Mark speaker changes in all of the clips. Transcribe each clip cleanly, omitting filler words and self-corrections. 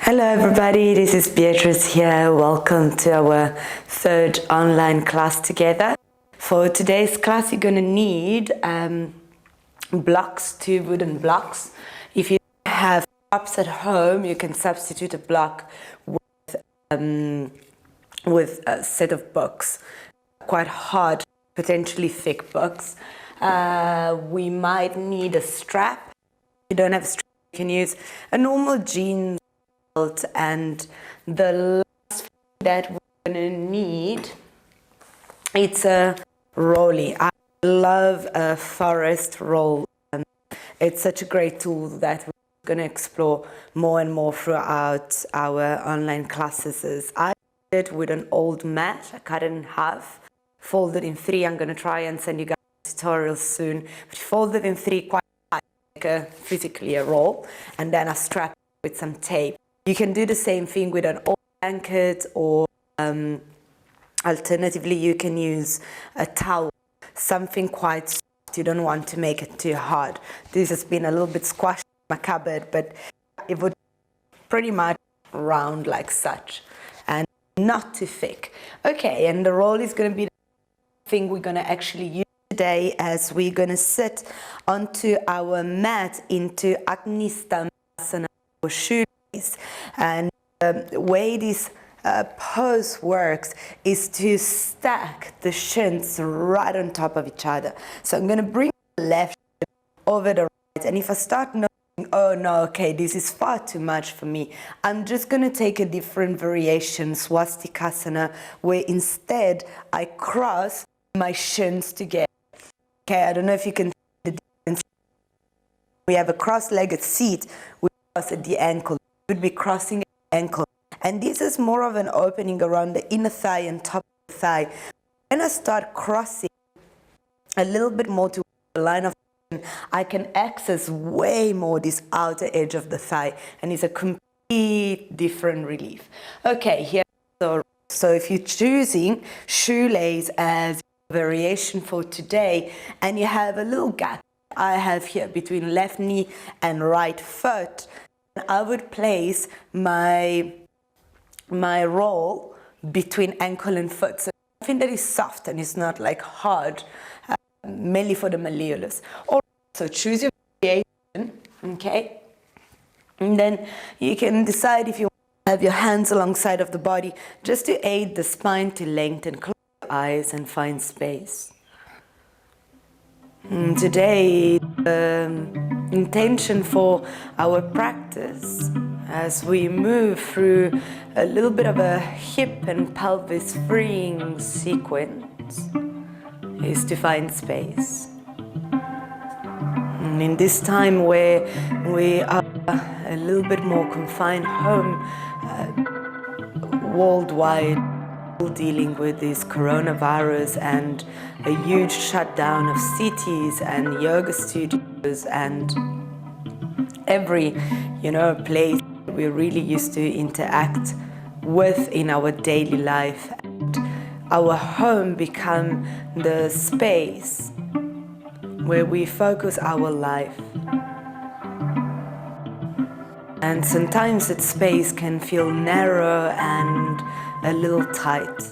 Speaker 1: Hello everybody, this is Beatrice here. Welcome to our third online class together. For today's class you're going to need blocks, 2 wooden blocks. If you have props at home, you can substitute a block with a set of books. Quite hard, potentially thick books. We might need a strap. If you don't have a strap, you can use a normal jeans. And the last thing that we're going to need, it's a rollie. I love a Forrest roll. It's such a great tool that we're going to explore more and more throughout our online classes. I did it with an old mat. I cut it in half, folded in 3. I'm going to try and send you guys a tutorial soon. But folded in 3 quite like physically a roll, and then I strap it with some tape. You can do the same thing with an old blanket, or alternatively you can use a towel, something quite soft. You don't want to make it too hard. This has been a little bit squashed in my cupboard, but it would pretty much round like such and not too thick. Okay, and the roll is going to be the thing we're going to actually use today as we're going to sit onto our mat into Padottanasana or shoe. And the way this pose works is to stack the shins right on top of each other. So I'm going to bring the left over the right, and if I start noticing, oh no, okay, this is far too much for me, I'm just going to take a different variation, swastikasana, where instead I cross my shins together. Okay, I don't know if you can see the difference. We have a cross-legged seat, we cross at the ankle. Would be crossing the ankle, and this is more of an opening around the inner thigh and top of the thigh. When I start crossing a little bit more to the line of vision, I can access way more this outer edge of the thigh, and it's a complete different relief. Okay, here, so if you're choosing shoelace as a variation for today, and you have a little gap I have here between left knee and right foot, I would place my roll between ankle and foot, so something that is soft and is not like hard, mainly for the malleolus. Also choose your variation, okay? And then you can decide if you want to have your hands alongside of the body, just to aid the spine to lengthen. Close your eyes and find space. Today, the intention for our practice as we move through a little bit of a hip and pelvis freeing sequence is to find space. And in this time where we are a little bit more confined home, worldwide, dealing with this coronavirus and a huge shutdown of cities and yoga studios and every place we really used to interact with in our daily life, and our home become the space where we focus our life. And sometimes that space can feel narrow and a little tight.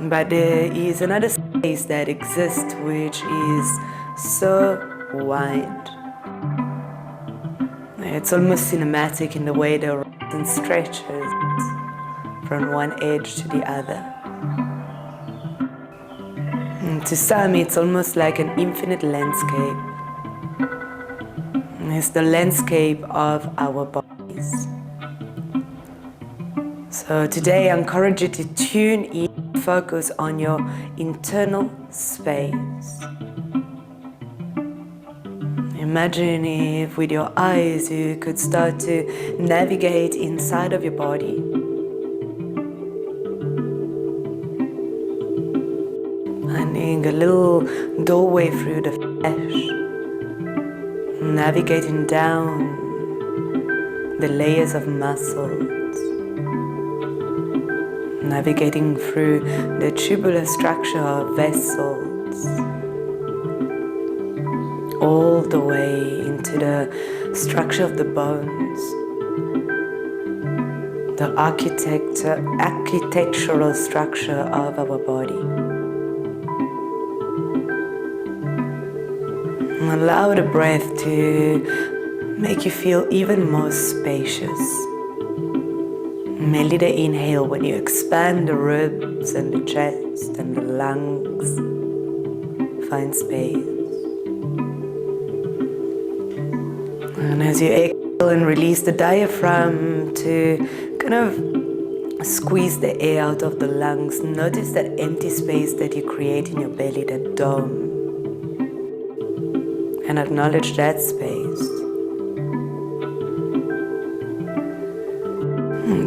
Speaker 1: But there is another space that exists which is so wide. It's almost cinematic in the way the horizon stretches from one edge to the other. And to some it's almost like an infinite landscape. It's the landscape of our bodies. So today I encourage you to tune in, focus on your internal space. Imagine if with your eyes you could start to navigate inside of your body. Finding a little doorway through the flesh. Navigating down the layers of muscles, navigating through the tubular structure of vessels, all the way into the structure of the bones, the architectural structure of our body. Allow the breath to make you feel even more spacious. Merely the inhale when you expand the ribs and the chest and the lungs. Find space. And as you exhale and release the diaphragm to kind of squeeze the air out of the lungs, notice that empty space that you create in your belly, that dome. And acknowledge that space.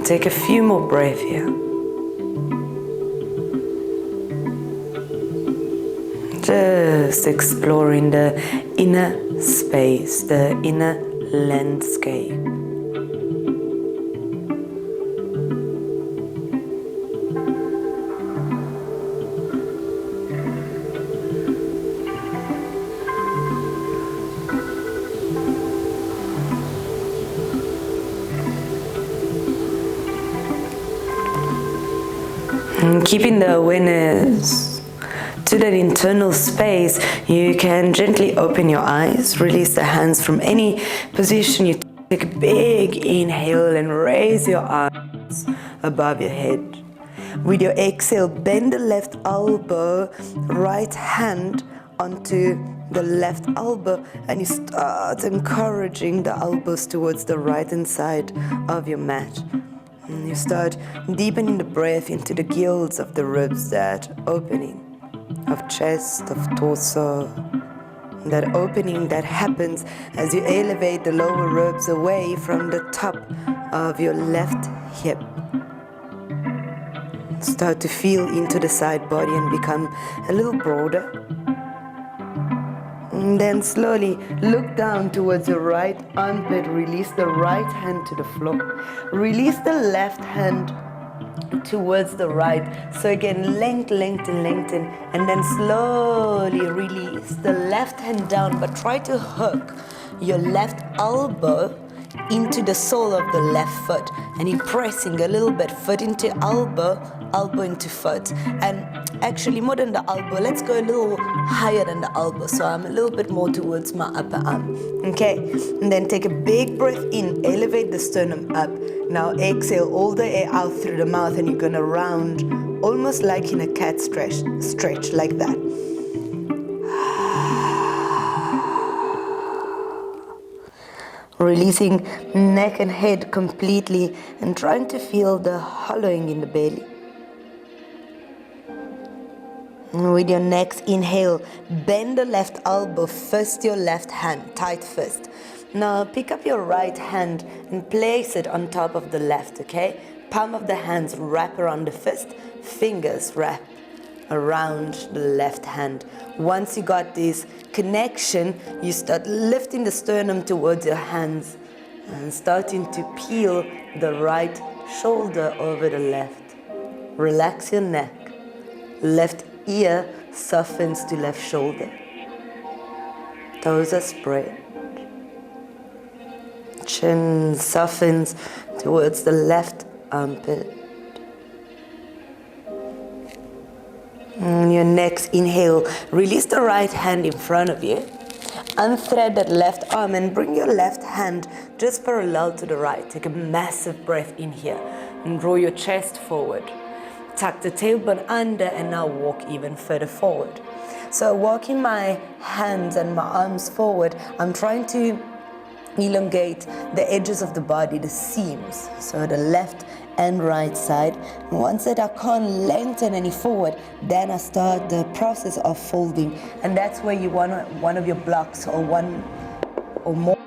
Speaker 1: Take a few more breaths here. Just exploring the inner space, the inner landscape. And keeping the awareness to that internal space, you can gently open your eyes, release the hands from any position. You take a big inhale and raise your arms above your head. With your exhale, bend the left elbow, right hand onto the left elbow, and you start encouraging the elbows towards the right hand side of your mat. And you start deepening the breath into the gills of the ribs, that opening of chest, of torso, that opening that happens as you elevate the lower ribs away from the top of your left hip. Start to feel into the side body and become a little broader. And then slowly look down towards your right armpit. Release the right hand to the floor. Release the left hand towards the right. So again, lengthen, and then slowly release the left hand down, but try to hook your left elbow into the sole of the left foot, and you're pressing a little bit, foot into elbow, elbow into foot, and actually more than the elbow, let's go a little higher than the elbow, so I'm a little bit more towards my upper arm. Okay, and then take a big breath in, elevate the sternum up. Now exhale all the air out through the mouth, and you're gonna round almost like in a cat stretch like that. Releasing neck and head completely and trying to feel the hollowing in the belly. And with your next inhale, bend the left elbow, fist your left hand, tight fist. Now pick up your right hand and place it on top of the left, okay? Palm of the hands wrap around the fist, fingers wrap around the left hand. Once you got this connection, you start lifting the sternum towards your hands and starting to peel the right shoulder over the left. Relax your neck. Left ear softens to left shoulder. Toes are spread. Chin softens towards the left armpit. And your next inhale, release the right hand in front of you. Unthread that left arm and bring your left hand just parallel to the right. Take a massive breath in here and draw your chest forward. Tuck the tailbone under and now walk even further forward. So walking my hands and my arms forward, I'm trying to elongate the edges of the body, the seams, so the left and right side. Once that I can't lengthen any forward, then I start the process of folding, and that's where you want one of your blocks or one or more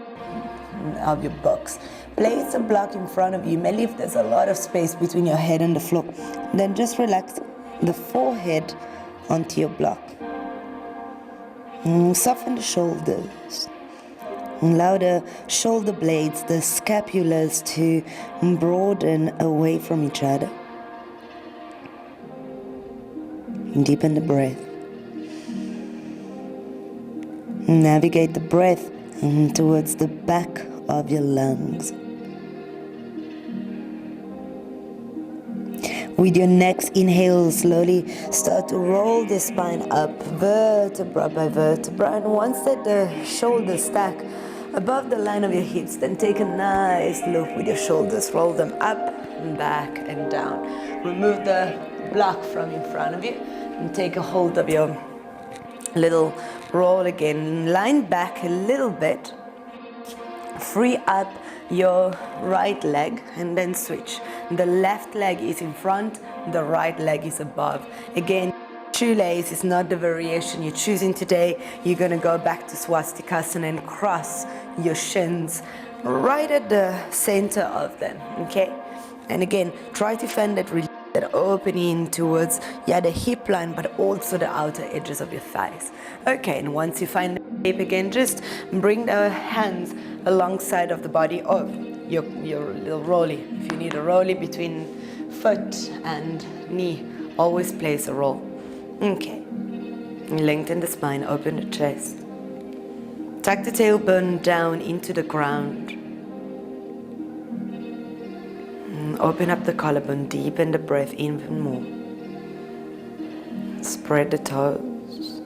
Speaker 1: of your books. Place a block in front of you, mainly if there's a lot of space between your head and the floor. Then just relax the forehead onto your block. Soften the shoulders. Allow the shoulder blades, the scapulars to broaden away from each other. Deepen the breath. Navigate the breath towards the back of your lungs. With your next inhale, slowly start to roll the spine up, vertebra by vertebra. And once that the shoulders stack above the line of your hips, then take a nice loop with your shoulders. Roll them up and back and down. Remove the block from in front of you and take a hold of your little roll again. Line back a little bit. Free up your right leg and then switch. The left leg is in front, the right leg is above. Again, shoelace is not the variation you're choosing today. You're going to go back to swastikasana and cross your shins right at the center of them, okay? And again, try to find that release, that opening towards the hip line, but also the outer edges of your thighs. Okay, and once you find the shape again, just bring the hands alongside of the body of your little rolly. If you need a rolly between foot and knee, always place a roll. Okay. Lengthen the spine, open the chest. Tuck the tailbone down into the ground. Open up the collarbone, deepen the breath even more. Spread the toes.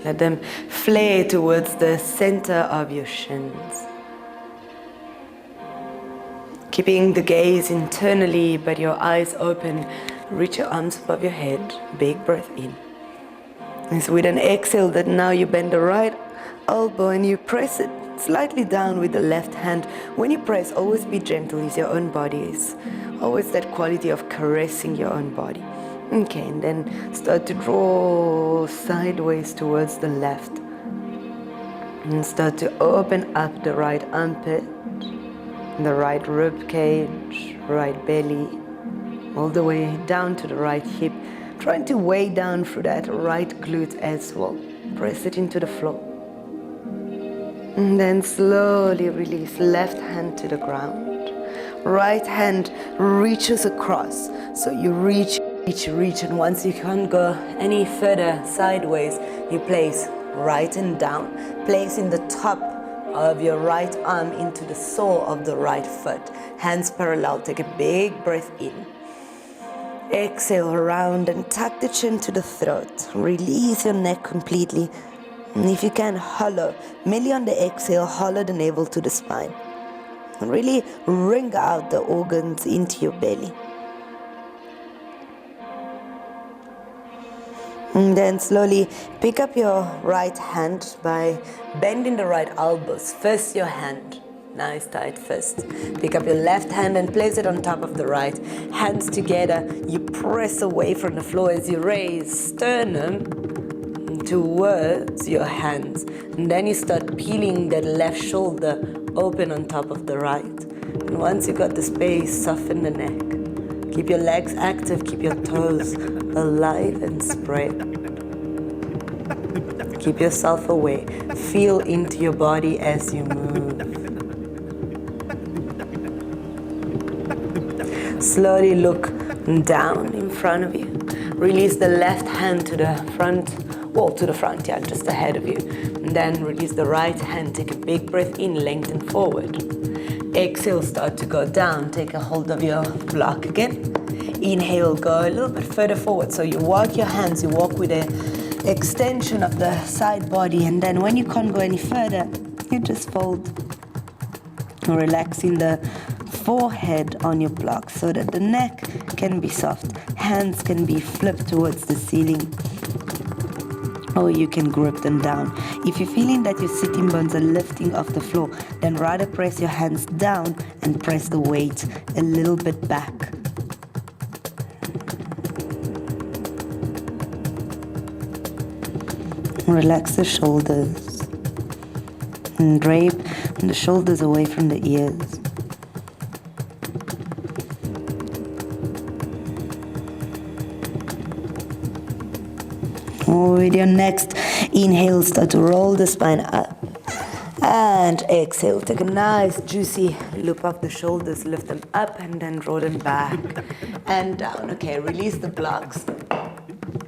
Speaker 1: Let them flare towards the center of your shins. Keeping the gaze internally, but your eyes open. Reach your arms above your head. Big breath in. It's with an exhale that now you bend the right elbow and you press it slightly down with the left hand. When you press, always be gentle. It's your own body. It's always that quality of caressing your own body. Okay, and then start to draw sideways towards the left. And start to open up the right armpit, the right rib cage, right belly, all the way down to the right hip. Trying to weigh down through that right glute as well. Press it into the floor. And then slowly release. Left hand to the ground. Right hand reaches across. So you reach, and once you can't go any further sideways, you place right and down. Placing the top of your right arm into the sole of the right foot. Hands parallel. Take a big breath in. Exhale around and tuck the chin to the throat. Release your neck completely. And if you can, hollow. Merely on the exhale, hollow the navel to the spine. Really wring out the organs into your belly. And then slowly pick up your right hand by bending the right elbows. First your hand. Nice tight fist. Pick up your left hand and place it on top of the right. Hands together. You press away from the floor as you raise sternum towards your hands. And then you start peeling that left shoulder open on top of the right. And once you got the space, soften the neck. Keep your legs active. Keep your toes alive and spread. Keep yourself away. Feel into your body as you move. Slowly look down in front of you. Release the left hand to the front, just ahead of you. And then release the right hand. Take a big breath in, lengthen forward. Exhale, start to go down. Take a hold of your block again. Inhale, go a little bit further forward. So you walk your hands, you walk with an extension of the side body. And then when you can't go any further, you just fold. Relaxing the forehead on your block so that the neck can be soft. Hands can be flipped towards the ceiling, or you can grip them down. If you're feeling that your sitting bones are lifting off the floor, then rather press your hands down and press the weight a little bit back. Relax the shoulders and drape the shoulders away from the ears. With your next inhale, start to roll the spine up. And exhale, take a nice juicy loop of the shoulders, lift them up and then roll them back and down. Okay, release the blocks.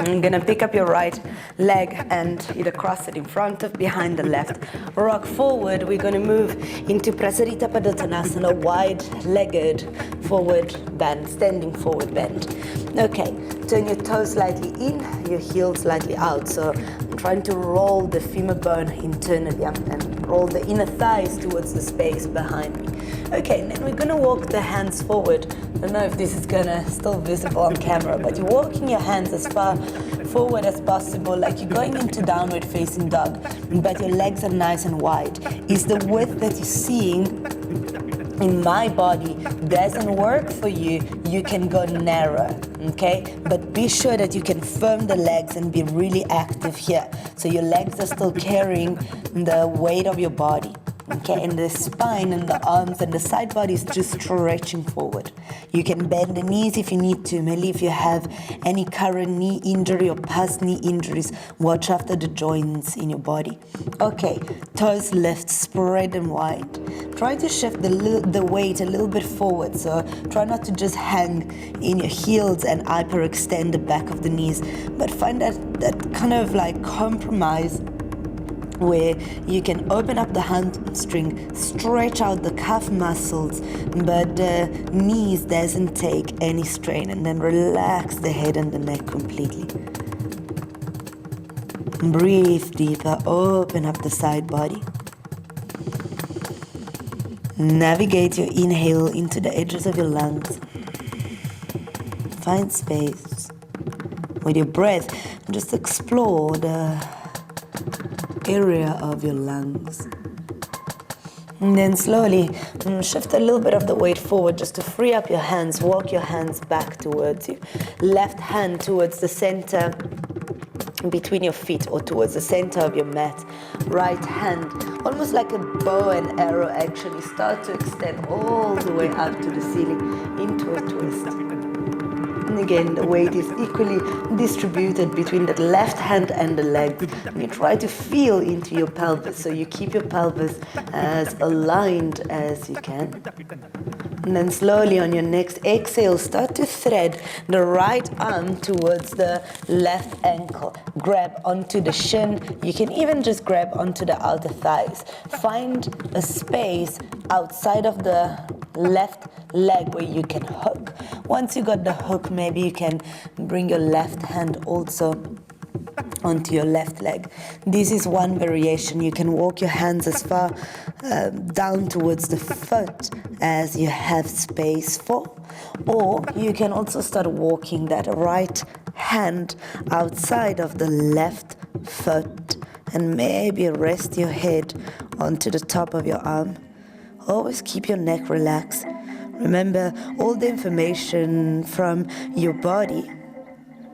Speaker 1: I'm gonna pick up your right leg and either cross it in front of, behind the left. Rock forward, we're gonna move into Prasarita Padottanasana, wide-legged forward bend, standing forward bend. Okay, turn your toes slightly in, your heel slightly out. So I'm trying to roll the femur bone internally and roll the inner thighs towards the space behind me. Okay, and then we're gonna walk the hands forward. I don't know if this is gonna still visible on camera, but you're walking your hands as far forward as possible, like you're going into downward facing dog, but your legs are nice and wide. Is the width that you're seeing in my body doesn't work for you, you can go narrow, okay? But be sure that you can firm the legs and be really active here. So your legs are still carrying the weight of your body. Okay, and the spine and the arms and the side body is just stretching forward. You can bend the knees if you need to. Maybe if you have any current knee injury or past knee injuries, watch after the joints in your body. Okay, toes lift, spread them wide. Try to shift the weight a little bit forward. So try not to just hang in your heels and hyperextend the back of the knees, but find that kind of like compromise where you can open up the hamstring, stretch out the calf muscles, but the knees doesn't take any strain, and then relax the head and the neck completely. Breathe deeper, open up the side body. Navigate your inhale into the edges of your lungs. Find space. With your breath, just explore the area of your lungs. And then slowly shift a little bit of the weight forward just to free up your hands. Walk your hands back towards you. Left hand towards the center between your feet or towards the center of your mat. Right hand, almost like a bow and arrow, actually start to extend all the way up to the ceiling into a twist. And again, the weight is equally distributed between the left hand and the legs. And you try to feel into your pelvis, so you keep your pelvis as aligned as you can. And then slowly on your next exhale, start to thread the right arm towards the left ankle. Grab onto the shin. You can even just grab onto the outer thighs. Find a space outside of the left leg where you can hook. Once you got the hook, maybe you can bring your left hand also onto your left leg. This is one variation. You can walk your hands as far down towards the foot as you have space for, or you can also start walking that right hand outside of the left foot and maybe rest your head onto the top of your arm. Always keep your neck relaxed. Remember, all the information from your body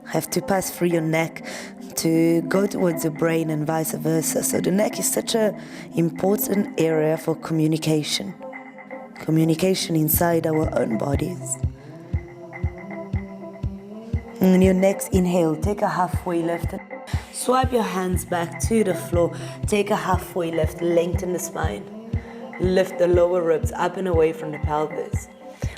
Speaker 1: have to pass through your neck to go towards your brain and vice versa. So the neck is such an important area for communication. Communication inside our own bodies. And your next inhale, take a halfway lift. Swipe your hands back to the floor. Take a halfway lift, lengthen the spine. Lift the lower ribs up and away from the pelvis.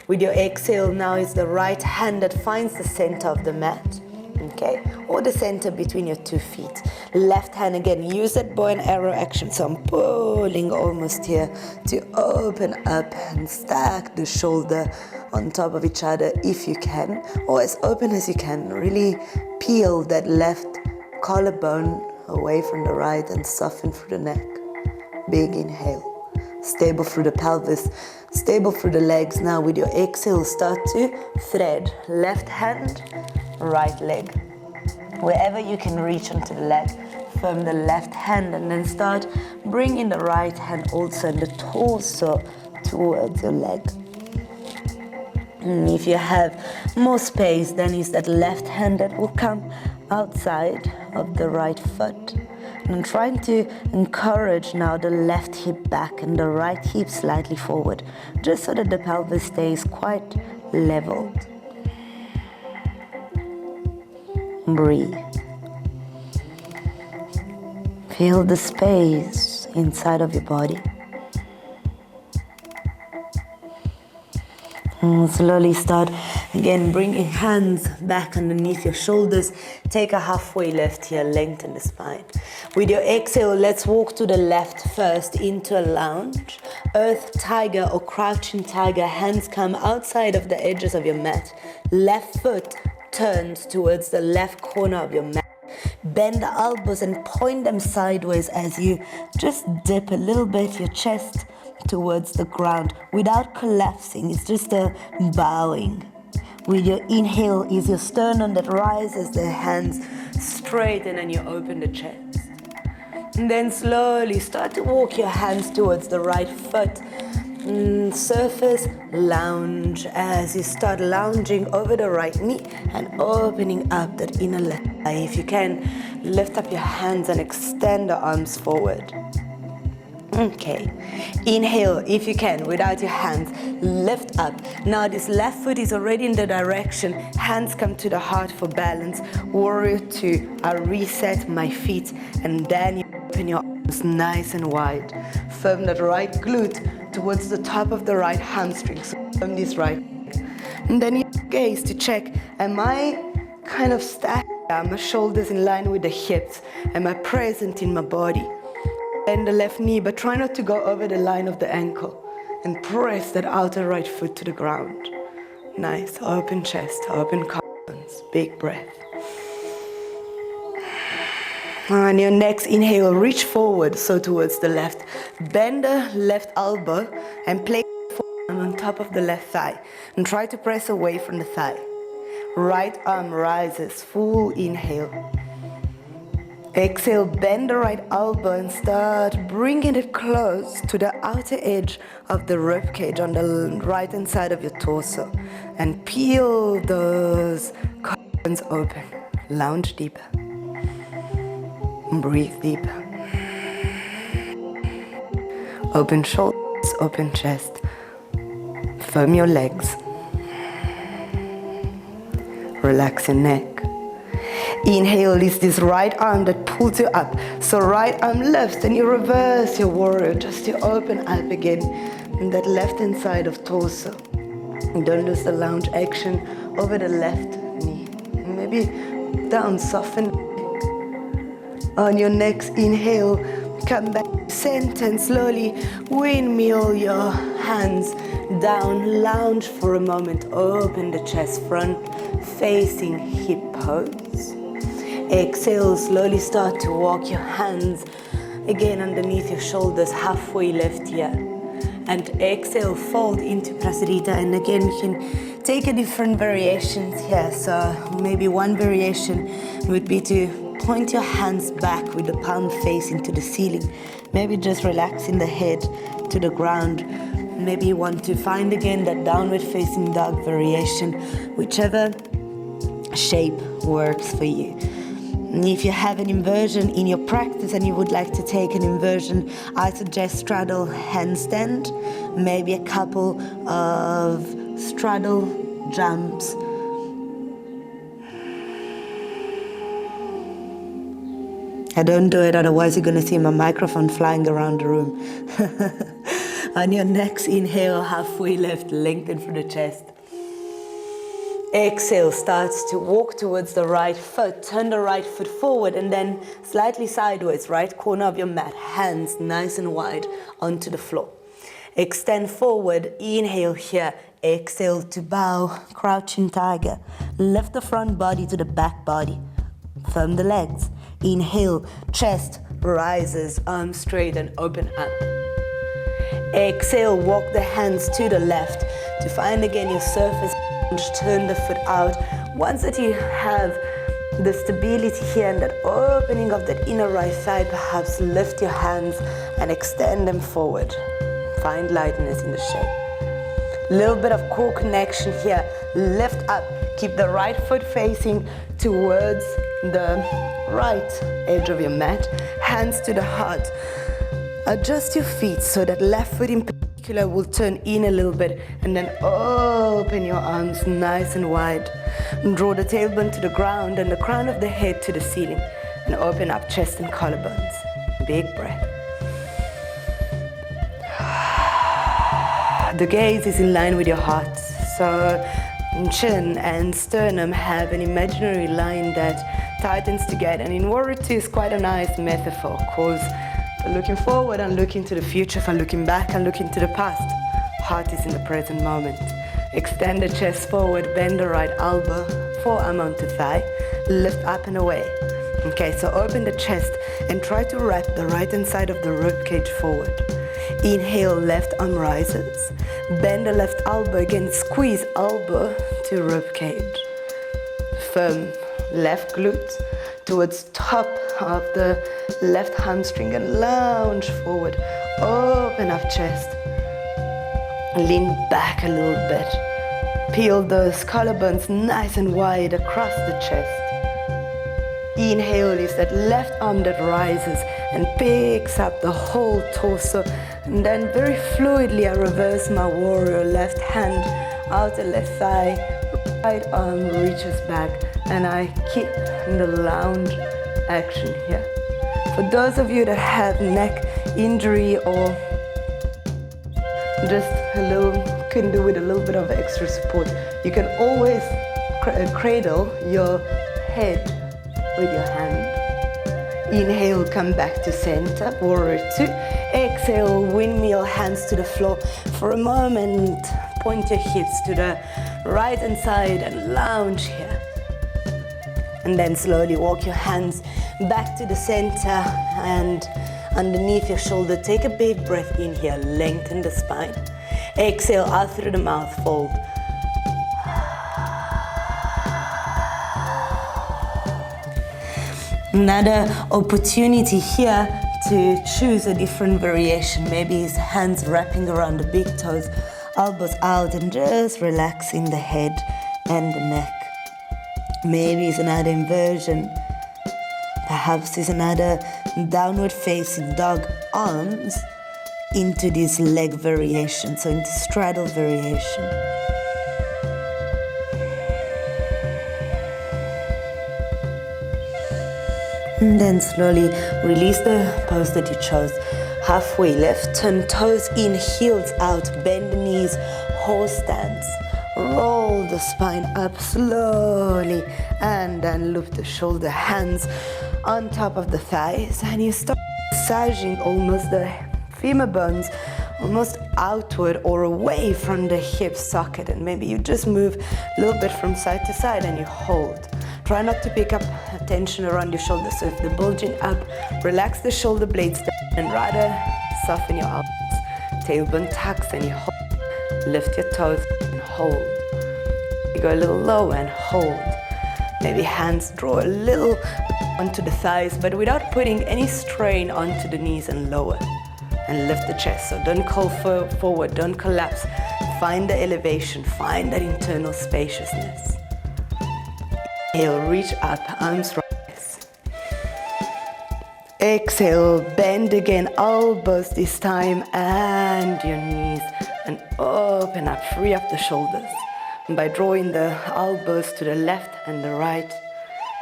Speaker 1: With your exhale, now is the right hand that finds the center of the mat, okay? Or the center between your 2 feet. Left hand again, use that bow and arrow action. So I'm pulling almost here to open up and stack the shoulder on top of each other if you can, or as open as you can. Really peel that left collarbone away from the right and soften through the neck. Big inhale. Stable through the pelvis, stable through the legs. Now with your exhale, start to thread. Left hand, right leg. Wherever you can reach onto the leg, firm the left hand and then start bringing the right hand also and the torso towards your leg. And if you have more space, then it's that left hand that will come outside of the right foot. And I'm trying to encourage now the left hip back and the right hip slightly forward, just so that the pelvis stays quite leveled. Breathe. Feel the space inside of your body. Slowly start again bringing hands back underneath your shoulders. Take a halfway lift here, lengthen the spine. With your exhale, let's walk to the left first into a lounge. Earth tiger or crouching tiger, hands come outside of the edges of your mat. Left foot turns towards the left corner of your mat. Bend the elbows and point them sideways as you just dip a little bit your chest towards the ground without collapsing. It's just a bowing. With your inhale is your sternum that rises, the hands straight, and then you open the chest. And then slowly start to walk your hands towards the right foot. Surface lounge as you start lounging over the right knee and opening up that inner left thigh. If you can, lift up your hands and extend the arms forward. Okay, inhale if you can, without your hands, lift up. Now this left foot is already in the direction, hands come to the heart for balance. Warrior two, I reset my feet, and then you open your arms nice and wide. Firm that right glute towards the top of the right hamstring, so firm this right leg. And then you gaze to check, am I kind of stacked? Are my shoulders in line with the hips? Am I present in my body? Bend the left knee, but try not to go over the line of the ankle. And press that outer right foot to the ground. Nice, open chest, open collarbones, big breath. On your next inhale, reach forward, so towards the left. Bend the left elbow and place the forearm on top of the left thigh. And try to press away from the thigh. Right arm rises, full inhale. Exhale, bend the right elbow and start bringing it close to the outer edge of the rib cage on the right hand side of your torso. And peel those collarbones open. Lounge deeper. Breathe deeper. Open shoulders, open chest. Firm your legs. Relax your neck. Inhale is this right arm that pulls you up. So right arm lifts and you reverse your warrior just to open up again in that left hand side of torso. And don't lose the lounge action over the left knee. Maybe down, soften. On your next inhale, come back to center and slowly windmill your hands down. Lounge for a moment. Open the chest, front facing hip pose. Exhale, slowly start to walk your hands again underneath your shoulders, halfway lift here. And exhale, fold into Prasarita. And again, you can take a different variations here. So maybe one variation would be to point your hands back with the palm facing to the ceiling. Maybe just relaxing the head to the ground. Maybe you want to find again that downward facing dog variation, whichever shape works for you. If you have an inversion in your practice and you would like to take an inversion, I suggest straddle handstand, maybe a couple of straddle jumps. I don't do it, otherwise you're going to see my microphone flying around the room. On your next inhale, halfway lift, lengthen through the chest. Exhale, starts to walk towards the right foot. Turn the right foot forward and then slightly sideways, right corner of your mat. Hands nice and wide onto the floor. Extend forward, inhale here. Exhale to bow, crouching tiger. Lift the front body to the back body. Firm the legs. Inhale, chest rises, arms straight and open up. Exhale, walk the hands to the left to find again your surface. Turn the foot out. Once that you have the stability here and that opening of that inner right thigh, perhaps lift your hands and extend them forward. Find lightness in the shape. Little bit of core connection here. Lift up. Keep the right foot facing towards the right edge of your mat. Hands to the heart. Adjust your feet so that left foot in particular will turn in a little bit and then open your arms nice and wide. Draw the tailbone to the ground and the crown of the head to the ceiling and open up chest and collarbones. Big breath. The gaze is in line with your heart. So chin and sternum have an imaginary line that tightens together. And in Warrior Two is quite a nice metaphor, because looking forward and looking to the future, for looking back and looking to the past. Heart is in the present moment. Extend the chest forward, bend the right elbow, forearm onto thigh, lift up and away. Okay, so open the chest and try to wrap the right hand side of the ribcage forward. Inhale, left arm rises. Bend the left elbow again, squeeze elbow to ribcage. Firm left glute towards top of the left hamstring and lounge forward. Open up chest. Lean back a little bit. Peel those collarbones nice and wide across the chest. Inhale, lift that left arm that rises and picks up the whole torso. And then very fluidly I reverse my warrior. Left hand out the left thigh. Right arm reaches back. And I keep the lounge action here. For those of you that have neck injury or just couldn't do with a little bit of extra support, you can always cradle your head with your hand. Inhale, come back to center, Warrior Two. Exhale, windmill, hands to the floor. For a moment, point your hips to the right hand side and lounge here. And then slowly walk your hands back to the center and underneath your shoulder. Take a big breath in here, lengthen the spine. Exhale, out through the mouth, fold. Another opportunity here to choose a different variation. Maybe it's hands wrapping around the big toes, elbows out, and just relaxing the head and the neck. Maybe it's another inversion. Perhaps it's another downward facing dog, arms into this leg variation, so into straddle variation. And then slowly release the pose that you chose. Halfway lift, turn toes in, heels out, bend the knees, horse stance. Roll the spine up slowly and then loop the shoulder, hands on top of the thighs, and you start massaging almost the femur bones almost outward or away from the hip socket, and maybe you just move a little bit from side to side and you hold. Try not to pick up tension around your shoulders. So if they're bulging up, relax the shoulder blades down and rather soften your elbows. Tailbone tucks and you hold. Lift your toes and hold. You go a little lower and hold. Maybe hands draw a little onto the thighs, but without putting any strain onto the knees, and lower. And lift the chest. So don't call forward, don't collapse. Find the elevation, find that internal spaciousness. Inhale, reach up, arms rise. Exhale, bend again, elbows this time, and your knees, and open up, free up the shoulders. And by drawing the elbows to the left and the right,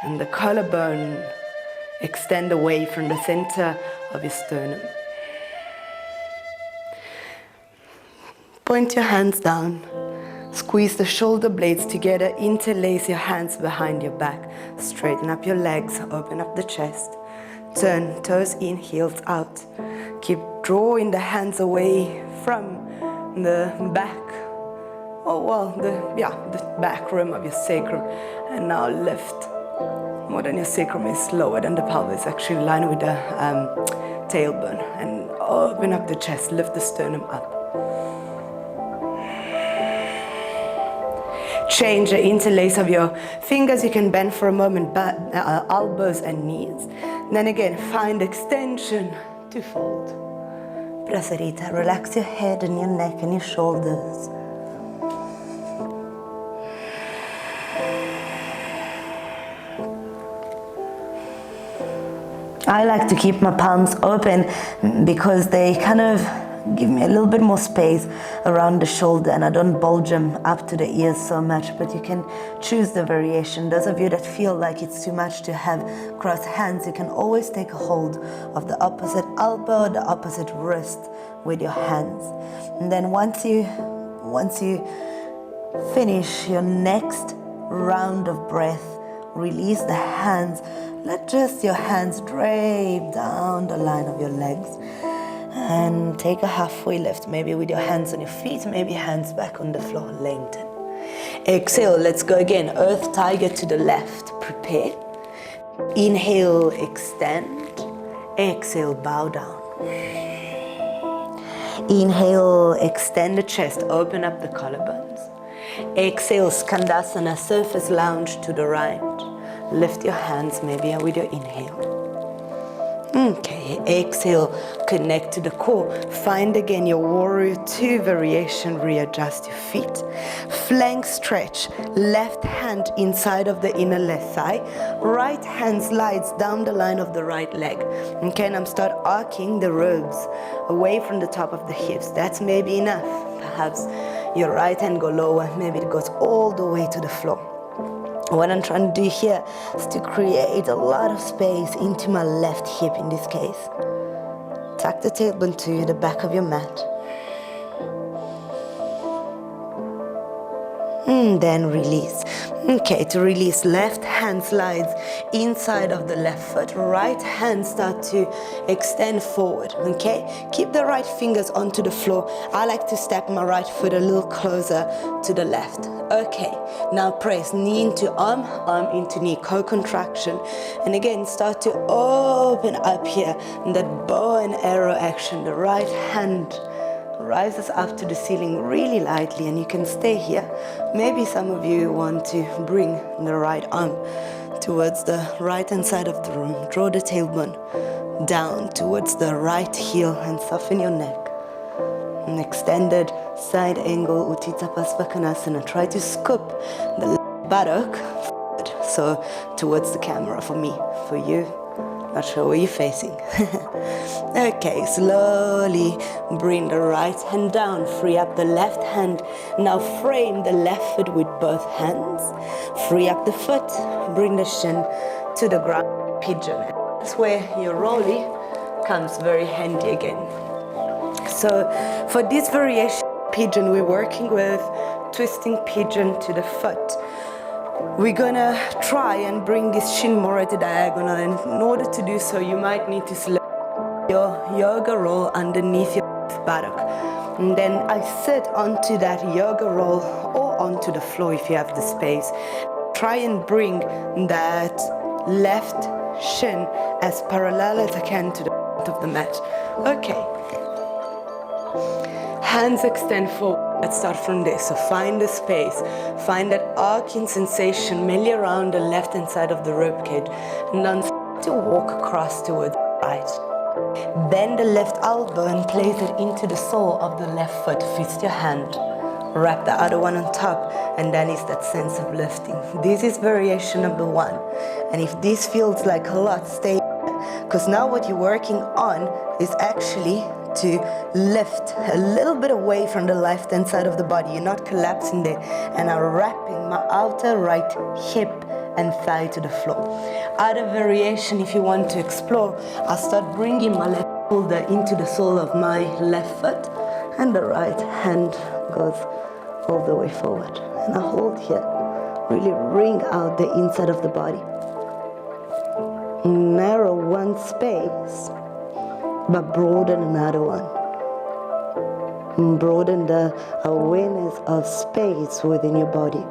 Speaker 1: and the collarbone, extend away from the center of your sternum. Point your hands down. Squeeze the shoulder blades together, interlace your hands behind your back. Straighten up your legs, open up the chest. Turn, toes in, heels out. Keep drawing the hands away from the back. The back rim of your sacrum. And now lift. More than your sacrum is lower than the pelvis, actually in line with the tailbone. And open up the chest, lift the sternum up. Change the interlace of your fingers. You can bend for a moment, elbows and knees. Then again, find extension to fold. Prasarita, relax your head and your neck and your shoulders. I like to keep my palms open because they kind of give me a little bit more space around the shoulder, and I don't bulge them up to the ears so much, but you can choose the variation. Those of you that feel like it's too much to have crossed hands, you can always take a hold of the opposite elbow, the opposite wrist with your hands. And then once you finish your next round of breath, release the hands. Let just your hands drape down the line of your legs. And take a halfway lift, maybe with your hands on your feet, maybe hands back on the floor, lengthen. Exhale, let's go again. Earth Tiger to the left, prepare. Inhale, extend. Exhale, bow down. Inhale, extend the chest, open up the collarbones. Exhale, Skandasana, surface lounge to the right. Lift your hands maybe with your inhale. Okay, exhale, connect to the core. Find again your warrior two variation, readjust your feet. Flank stretch, left hand inside of the inner left thigh. Right hand slides down the line of the right leg. Okay, and I'm start arcing the ribs away from the top of the hips. That's maybe enough. Perhaps your right hand go lower, maybe it goes all the way to the floor. What I'm trying to do here is to create a lot of space into my left hip in this case. Tuck the tailbone to the back of your mat. And then release. Okay, to release, left hand slides inside of the left foot. Right hand start to extend forward, okay? Keep the right fingers onto the floor. I like to step my right foot a little closer to the left. Okay, now press knee into arm, arm into knee, co-contraction. And again, start to open up here. And that bow and arrow action, the right hand rises up to the ceiling really lightly, and you can stay here. Maybe some of you want to bring the right arm towards the right hand side of the room. Draw the tailbone down towards the right heel and soften your neck. An extended side angle, Baddha Konasana. Try to scoop the buttock forward, so towards the camera for me, for you. Not sure where you're facing. Okay, slowly bring the right hand down, free up the left hand. Now frame the left foot with both hands. Free up the foot, bring the shin to the ground, pigeon. That's where your rolly comes very handy again. So for this variation pigeon, we're working with twisting pigeon to the foot. We're gonna try and bring this shin more at the diagonal, and in order to do so, you might need to slip your yoga roll underneath your buttock. And then I sit onto that yoga roll or onto the floor if you have the space. Try and bring that left shin as parallel as I can to the front of the mat. Okay. Hands extend forward. Let's start from this. So find the space. Find that arcing sensation mainly around the left hand side of the ribcage. And then start to walk across towards the right. Bend the left elbow and place it into the sole of the left foot. Fist your hand. Wrap the other one on top. And then it's that sense of lifting. This is variation number 1. And if this feels like a lot, stay here. Because now what you're working on is actually to lift a little bit away from the left hand side of the body. You're not collapsing there. And I'm wrapping my outer right hip and thigh to the floor. Other variation, if you want to explore, I'll start bringing my left shoulder into the sole of my left foot, and the right hand goes all the way forward. And I hold here. Really wring out the inside of the body. Narrow one space, but broaden another one. And broaden the awareness of space within your body.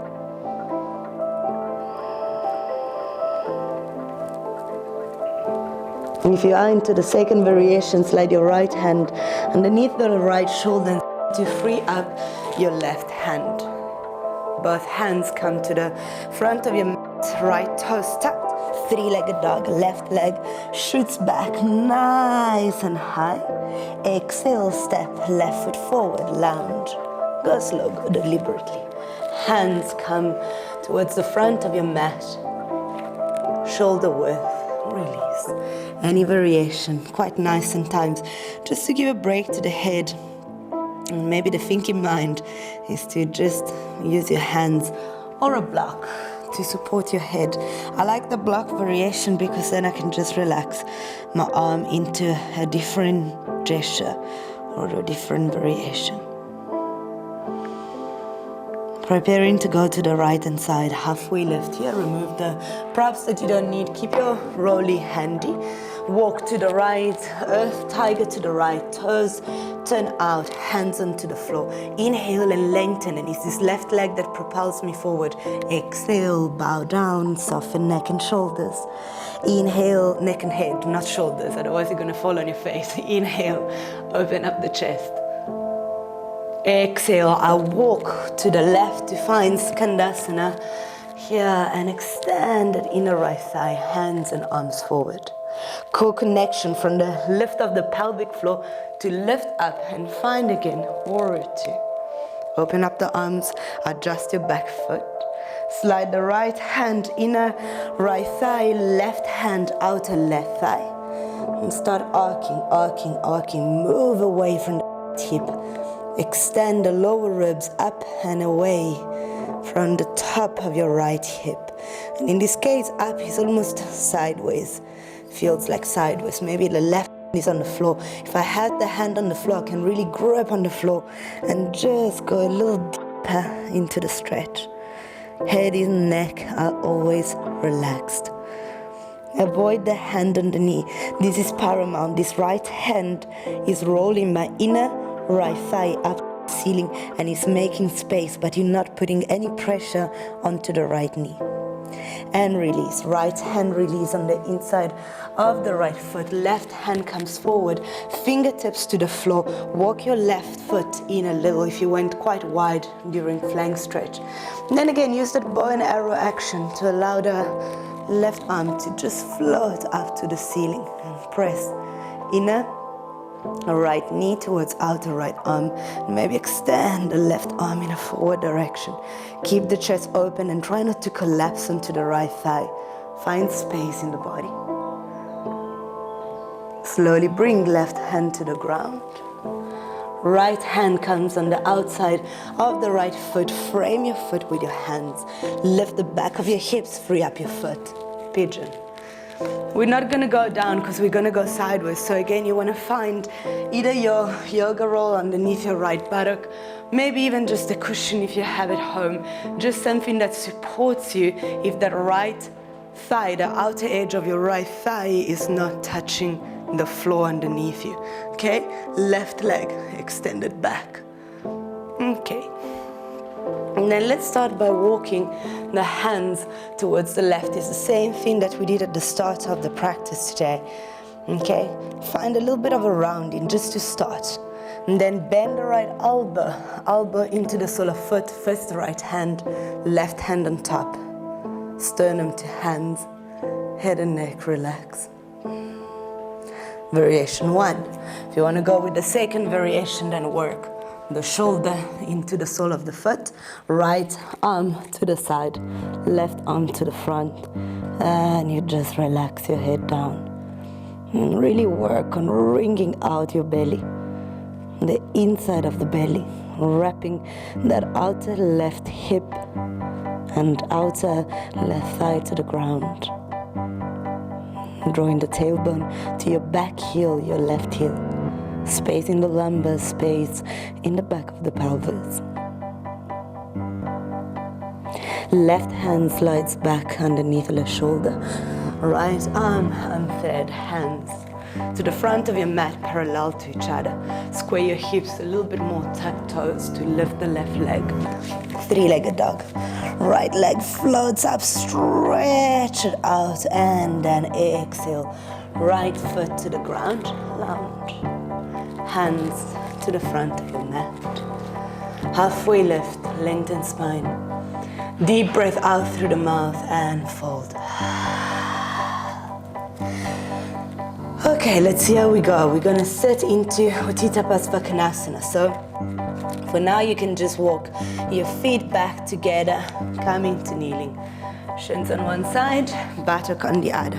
Speaker 1: And if you are into the second variation, slide your right hand underneath the right shoulder to free up your left hand. Both hands come to the front of your mat, right toes tucked. Three-legged dog, left leg shoots back nice and high. Exhale, step left foot forward, lounge. Go slow, go deliberately. Hands come towards the front of your mat. Shoulder width, release. Any variation, quite nice sometimes. Just to give a break to the head. And maybe the thinking mind is to just use your hands or a block to support your head. I like the block variation because then I can just relax my arm into a different gesture or a different variation. Preparing to go to the right hand side, halfway lift here. Remove the props that you don't need. Keep your rolly handy. Walk to the right, earth tiger to the right, toes turn out, hands onto the floor. Inhale and lengthen, and it's this left leg that propels me forward. Exhale, bow down, soften neck and shoulders. Inhale, neck and head, not shoulders, otherwise you're going to fall on your face. Inhale, open up the chest. Exhale, I walk to the left to find Skandasana here and extend that inner right thigh, hands and arms forward. Core connection from the lift of the pelvic floor to lift up and find again, warrior two. Open up the arms, adjust your back foot. Slide the right hand, inner right thigh, left hand, outer left thigh. And start arcing, arcing, arcing. Move away from the hip. Extend the lower ribs up and away from the top of your right hip. And in this case, up is almost sideways. Feels like sideways. Maybe the left hand is on the floor. If I had the hand on the floor, I can really grip on the floor and just go a little deeper into the stretch. Head and neck are always relaxed. Avoid the hand on the knee. This is paramount. This right hand is rolling my inner right thigh up to the ceiling and is making space, but you're not putting any pressure onto the right knee. And release. Right hand release on the inside of the right foot. Left hand comes forward. Fingertips to the floor. Walk your left foot in a little if you went quite wide during flank stretch. And then again, use that bow and arrow action to allow the left arm to just float up to the ceiling. And press inner right knee towards outer right arm. And maybe extend the left arm in a forward direction. Keep the chest open and try not to collapse onto the right thigh. Find space in the body. Slowly bring left hand to the ground. Right hand comes on the outside of the right foot. Frame your foot with your hands. Lift the back of your hips, free up your foot. Pigeon. We're not going to go down because we're going to go sideways. So again, you want to find either your yoga roll underneath your right buttock, maybe even just a cushion if you have at home, just something that supports you if that right thigh, the outer edge of your right thigh is not touching the floor underneath you. Okay, left leg extended back. Okay. And then let's start by walking the hands towards the left. It's the same thing that we did at the start of the practice today. Okay, find a little bit of a rounding just to start. And then bend the right elbow into the sole of foot. First the right hand, left hand on top. Sternum to hands, head and neck relax. Variation 1. If you want to go with the second variation, then work the shoulder into the sole of the foot, right arm to the side, left arm to the front, and you just relax your head down. And really work on wringing out your belly, the inside of the belly, wrapping that outer left hip and outer left thigh to the ground. Drawing the tailbone to your back heel, your left heel. Space in the lumbar, space in the back of the pelvis. Left hand slides back underneath the shoulder. Right arm and third hands to the front of your mat, parallel to each other. Square your hips a little bit more, tuck toes to lift the left leg. Three-legged dog. Right leg floats up, stretch it out, and then exhale. Right foot to the ground, lounge. Hands to the front of your mat. Halfway lift, lengthen spine. Deep breath out through the mouth and fold. Okay, let's see how we go. We're gonna sit into Baddha Konasana. So for now, you can just walk your feet back together, coming to kneeling. Shins on one side, buttock on the other.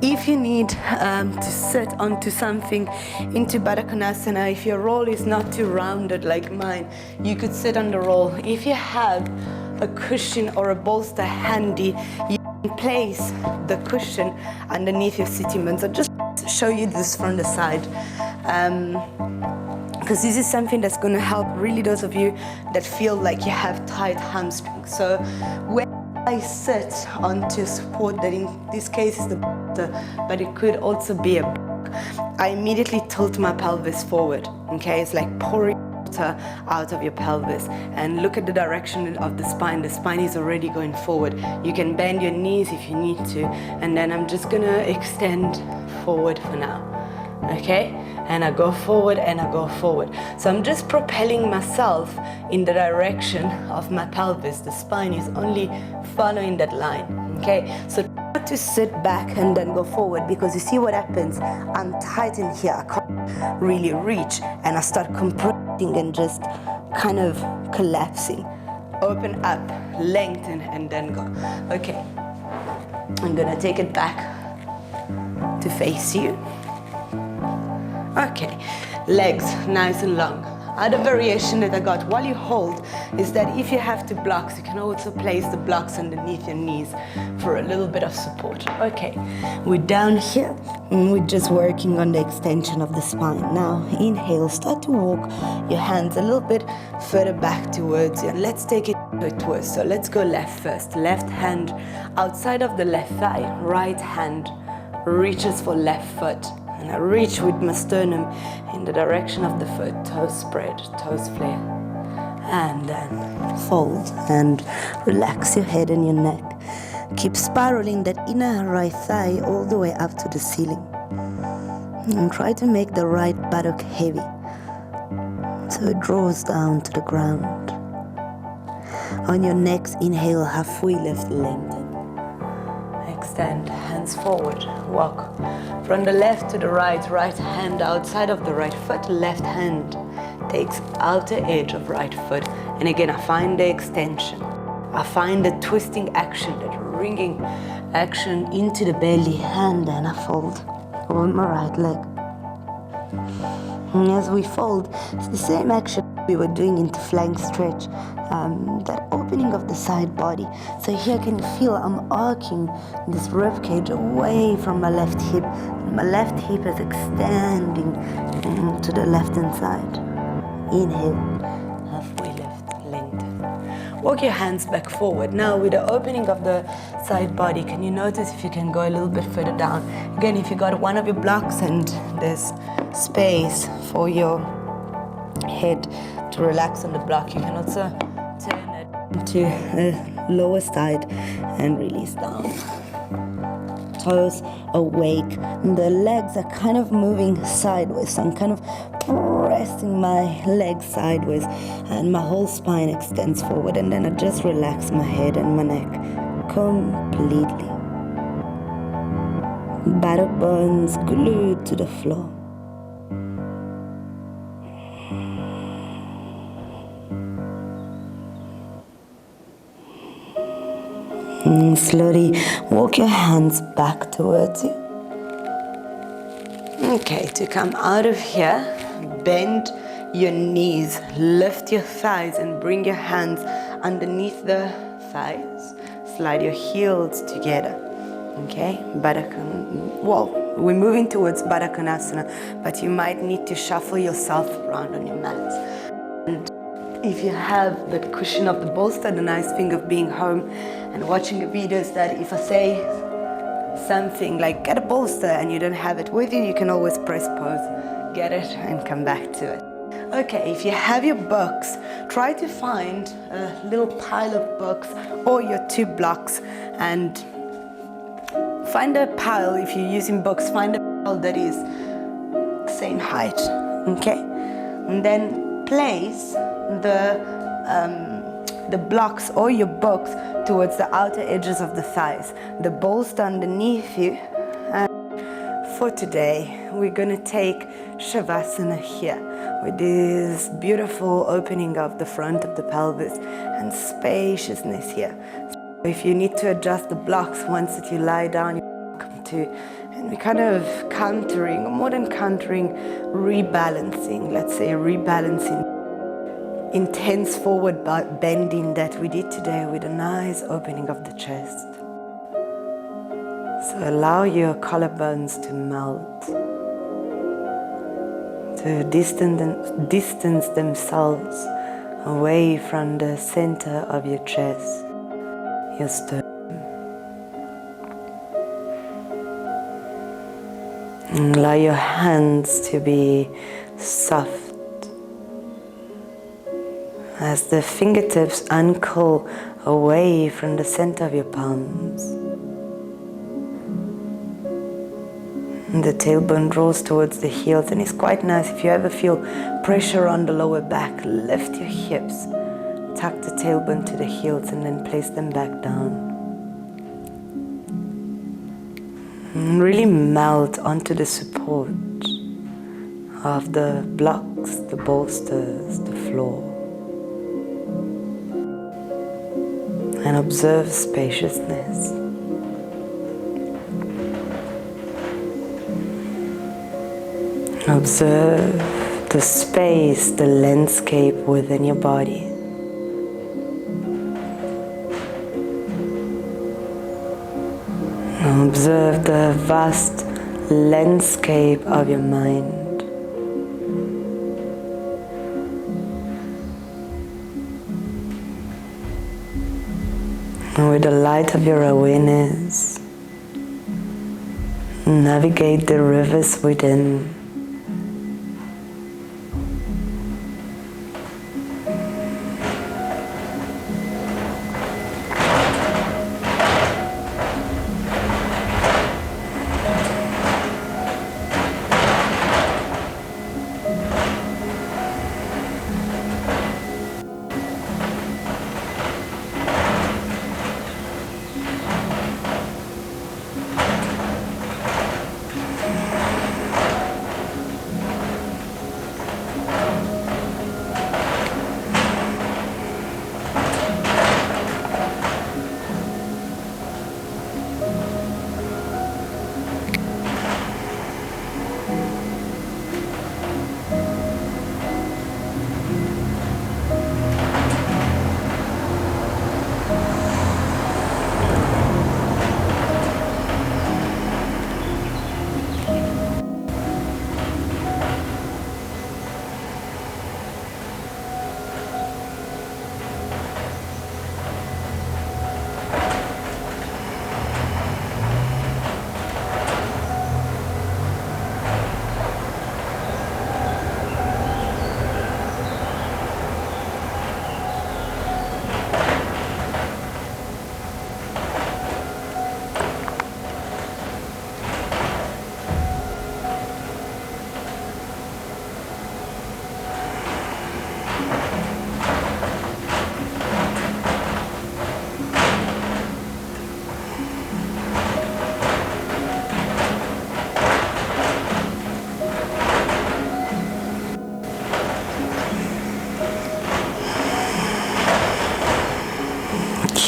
Speaker 1: If you need to sit onto something into Baddha Konasana, if your roll is not too rounded like mine, you could sit on the roll. If you have a cushion or a bolster handy, you can place the cushion underneath your sitting bones. So just show you this from the side. because this is something that's going to help really those of you that feel like you have tight hamstrings. So when I sit onto support, that in this case is the bolster, but it could also be a block, I immediately tilt my pelvis forward. Okay, it's like pouring water out of your pelvis, and look at the direction of the spine. The spine is already going forward. You can bend your knees if you need to, and then I'm just gonna extend forward for now. Okay, and I go forward and I go forward. So I'm just propelling myself in the direction of my pelvis. The spine is only following that line. Okay, so try to sit back and then go forward, because you see what happens. I'm tight in here, I can't really reach, and I start compressing and just kind of collapsing. Open up, lengthen, and then go. Okay, I'm gonna take it back to face you. Okay, legs nice and long. Other variation that I got while you hold is that if you have two blocks, you can also place the blocks underneath your knees for a little bit of support. Okay, we're down here and we're just working on the extension of the spine. Now inhale, start to walk your hands a little bit further back towards you. Let's take it to a twist. So let's go left first. Left hand outside of the left thigh, right hand reaches for left foot. And I reach with my sternum in the direction of the foot, toes spread, toes flare. And then fold and relax your head and your neck. Keep spiraling that inner right thigh all the way up to the ceiling. And try to make the right buttock heavy, so it draws down to the ground. On your next inhale, halfway lift, lengthen. Extend, hands forward, walk from the left to the right, right hand outside of the right foot, left hand takes outer edge of right foot, and again I find the extension, I find the twisting action, that wringing action into the belly, and then I fold over my right leg. And as we fold, it's the same action we were doing into flank stretch, that opening of the side body. So here can you feel I'm arcing this rib cage away from my left hip. My left hip is extending to the left hand side. Inhale, halfway lift, lengthen. Walk your hands back forward. Now with the opening of the side body, can you notice if you can go a little bit further down? Again, if you got one of your blocks and there's space for your head to relax on the block, you can also turn it to the lower side and release down. Toes awake, and the legs are kind of moving sideways, so I'm kind of pressing my legs sideways and my whole spine extends forward, and then I just relax my head and my neck completely. Buttock bones glued to the floor. Slowly walk your hands back towards you. Okay, to come out of here, bend your knees, lift your thighs and bring your hands underneath the thighs. Slide your heels together. Okay, we're moving towards Baddha Konasana, but you might need to shuffle yourself around on your mat. And if you have the cushion of the bolster, the nice thing of being home and watching the videos, that if I say something like get a bolster and you don't have it with you, you can always press pause, get it and come back to it. Okay, if you have your books, try to find a little pile of books or your 2 blocks, and find a pile. If you're using books, find a pile that is same height, okay? And then place the blocks or your books towards the outer edges of the thighs, the bolster underneath you. And for today, we're gonna take Savasana here, with this beautiful opening of the front of the pelvis and spaciousness here. So if you need to adjust the blocks once that you lie down, you're welcome to. And we're kind of countering, or more than countering, rebalancing, let's say rebalancing. Intense forward bending that we did today with a nice opening of the chest. So allow your collarbones to melt. to distance themselves away from the center of your chest, your sternum. And allow your hands to be soft as the fingertips uncurl away from the center of your palms. And the tailbone draws towards the heels, and it's quite nice if you ever feel pressure on the lower back, lift your hips, tuck the tailbone to the heels and then place them back down. And really melt onto the support of the blocks, the bolsters, the floor. And observe spaciousness. Observe the space, the landscape within your body. Observe the vast landscape of your mind. And with the light of your awareness, navigate the rivers within.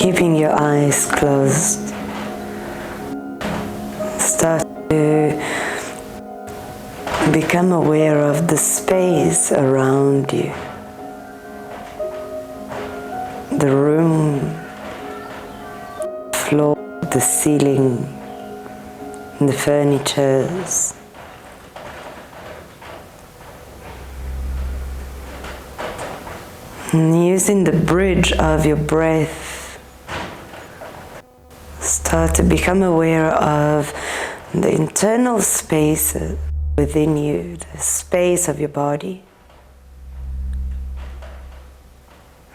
Speaker 1: Keeping your eyes closed, start to become aware of the space around you, the room, floor, the ceiling, the furnitures. And using the bridge of your breath, start to become aware of the internal space within you, the space of your body,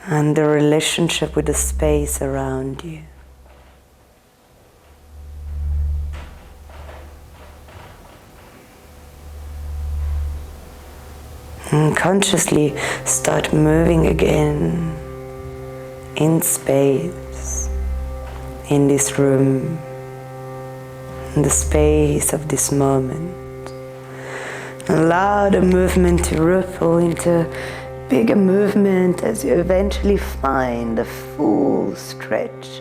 Speaker 1: and the relationship with the space around you. And consciously start moving again in space, in this room, in the space of this moment. Allow the movement to ripple into bigger movement as you eventually find a full stretch.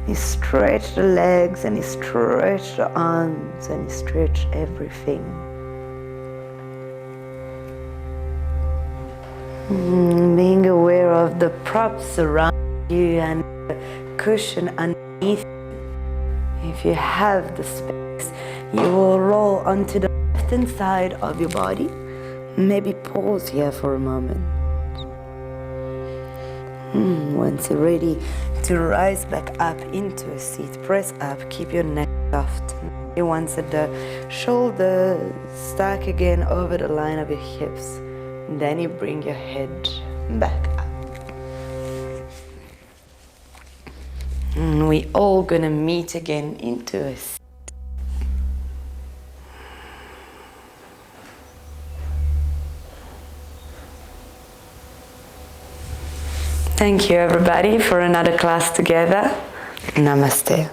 Speaker 1: You stretch the legs and you stretch the arms and you stretch everything. Being aware of the props around you and the cushion underneath you. If you have the space, you will roll onto the left-hand side of your body. Maybe pause here for a moment. Once you're ready to rise back up into a seat, press up, keep your neck soft. Once the shoulders stack again over the line of your hips, and then you bring your head back up. And we all gonna meet again into a seat. Thank you everybody for another class together. Namaste.